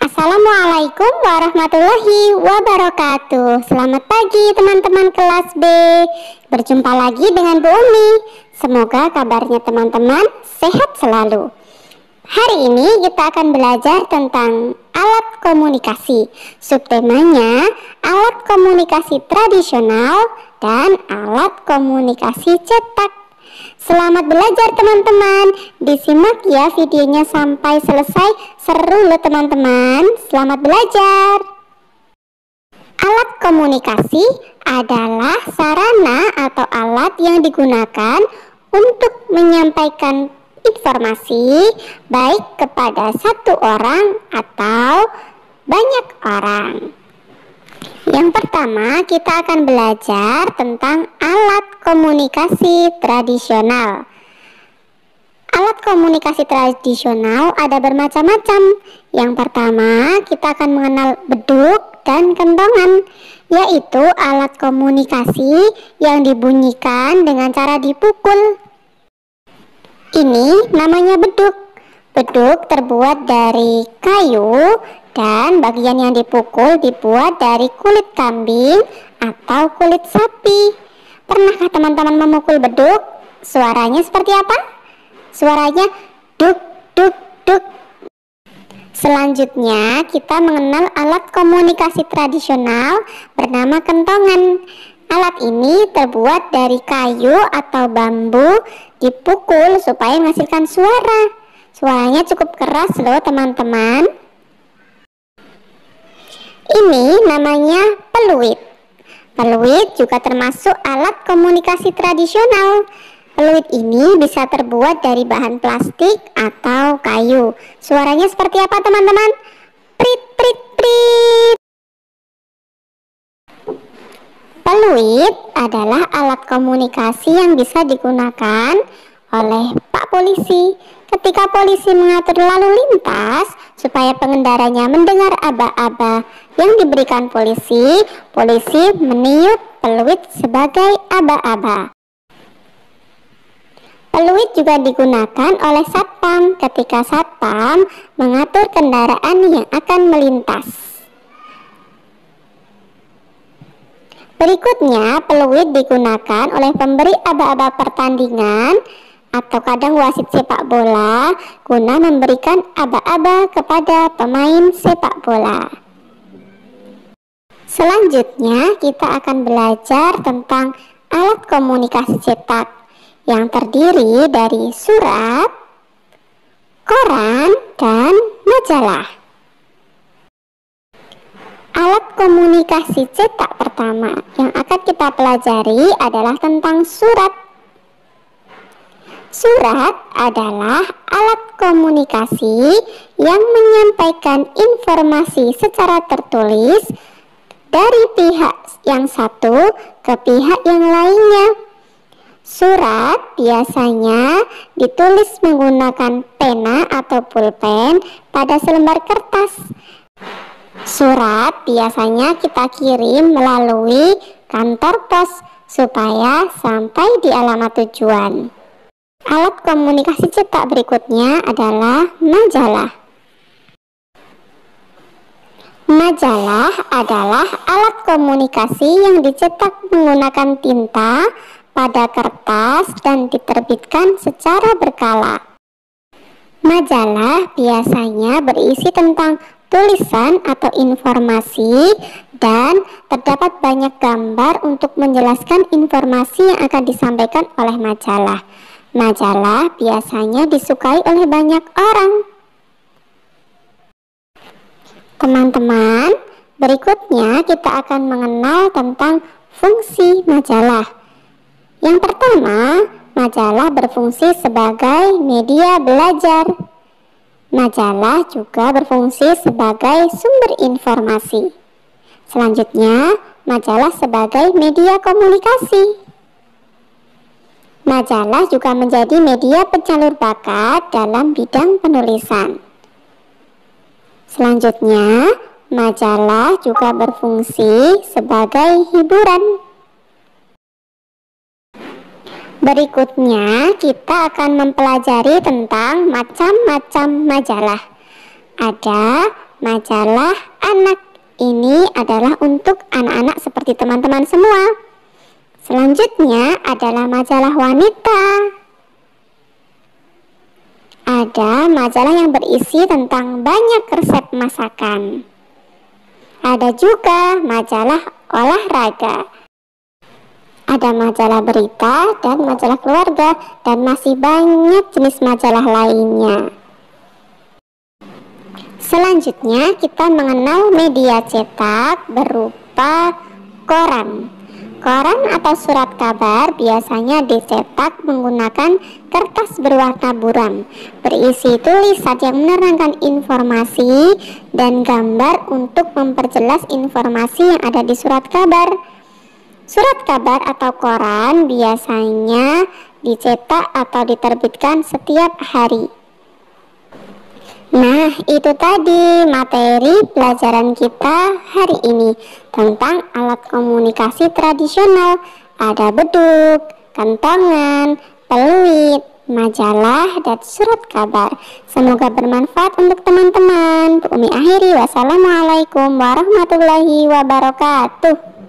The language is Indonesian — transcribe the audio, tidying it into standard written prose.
Assalamualaikum warahmatullahi wabarakatuh. Selamat pagi teman-teman kelas B. Berjumpa lagi dengan Bu Umi. Semoga kabarnya teman-teman sehat selalu. Hari ini kita akan belajar tentang alat komunikasi. Subtemanya alat komunikasi tradisional dan alat komunikasi cetak. Selamat belajar teman-teman. Disimak ya videonya sampai selesai. Seru loh teman-teman. Selamat belajar. Alat komunikasi adalah sarana atau alat yang digunakan untuk menyampaikan informasi baik kepada satu orang atau banyak orang. Yang pertama, kita akan belajar tentang alat komunikasi tradisional. Alat komunikasi tradisional ada bermacam-macam. Yang pertama, kita akan mengenal beduk dan kentongan, yaitu alat komunikasi yang dibunyikan dengan cara dipukul. Ini namanya beduk. Beduk terbuat dari kayu dan bagian yang dipukul dibuat dari kulit kambing atau kulit sapi. Pernahkah teman-teman memukul beduk? Suaranya seperti apa? Suaranya duk duk duk. Selanjutnya kita mengenal alat komunikasi tradisional bernama kentongan. Alat ini terbuat dari kayu atau bambu, dipukul supaya menghasilkan suara. Suaranya cukup keras loh teman-teman. Ini namanya peluit. Peluit juga termasuk alat komunikasi tradisional. Peluit ini bisa terbuat dari bahan plastik atau kayu. Suaranya seperti apa teman-teman? Prit prit prit. Peluit adalah alat komunikasi yang bisa digunakan oleh Pak Polisi ketika polisi mengatur lalu lintas supaya pengendaranya mendengar aba-aba yang diberikan polisi. Polisi meniup peluit sebagai aba-aba. Peluit juga digunakan oleh satpam ketika satpam mengatur kendaraan yang akan melintas. Berikutnya, peluit digunakan oleh pemberi aba-aba pertandingan atau kadang wasit sepak bola guna memberikan aba-aba kepada pemain sepak bola. Selanjutnya, kita akan belajar tentang alat komunikasi cetak yang terdiri dari surat, koran, dan majalah. Alat komunikasi cetak pertama yang akan kita pelajari adalah tentang surat. Surat adalah alat komunikasi yang menyampaikan informasi secara tertulis dari pihak yang satu ke pihak yang lainnya. Surat biasanya ditulis menggunakan pena atau pulpen pada selembar kertas. Surat biasanya kita kirim melalui kantor pos supaya sampai di alamat tujuan. Alat komunikasi cetak berikutnya adalah majalah. Majalah adalah alat komunikasi yang dicetak menggunakan tinta pada kertas dan diterbitkan secara berkala. Majalah biasanya berisi tentang tulisan atau informasi dan terdapat banyak gambar untuk menjelaskan informasi yang akan disampaikan oleh majalah. Majalah biasanya disukai oleh banyak orang. Teman-teman, berikutnya kita akan mengenal tentang fungsi majalah. Yang pertama, majalah berfungsi sebagai media belajar. Majalah juga berfungsi sebagai sumber informasi. Selanjutnya, majalah sebagai media komunikasi. Majalah juga menjadi media penyalur bakat dalam bidang penulisan. Selanjutnya, majalah juga berfungsi sebagai hiburan. Berikutnya, kita akan mempelajari tentang macam-macam majalah. Ada majalah anak. Ini adalah untuk anak-anak seperti teman-teman semua. Selanjutnya adalah majalah wanita. Ada majalah yang berisi tentang banyak resep masakan. Ada juga majalah olahraga. Ada majalah berita dan majalah keluarga, dan masih banyak jenis majalah lainnya. Selanjutnya kita mengenal media cetak berupa koran. Koran atau surat kabar biasanya dicetak menggunakan kertas berwarna buram, berisi tulisan yang menerangkan informasi dan gambar untuk memperjelas informasi yang ada di surat kabar. Surat kabar atau koran biasanya dicetak atau diterbitkan setiap hari. Nah, itu tadi materi pelajaran kita hari ini tentang alat komunikasi tradisional. Ada beduk, kentongan, peluit, majalah, dan surat kabar. Semoga bermanfaat untuk teman-teman. Umi akhiri, wassalamualaikum warahmatullahi wabarakatuh.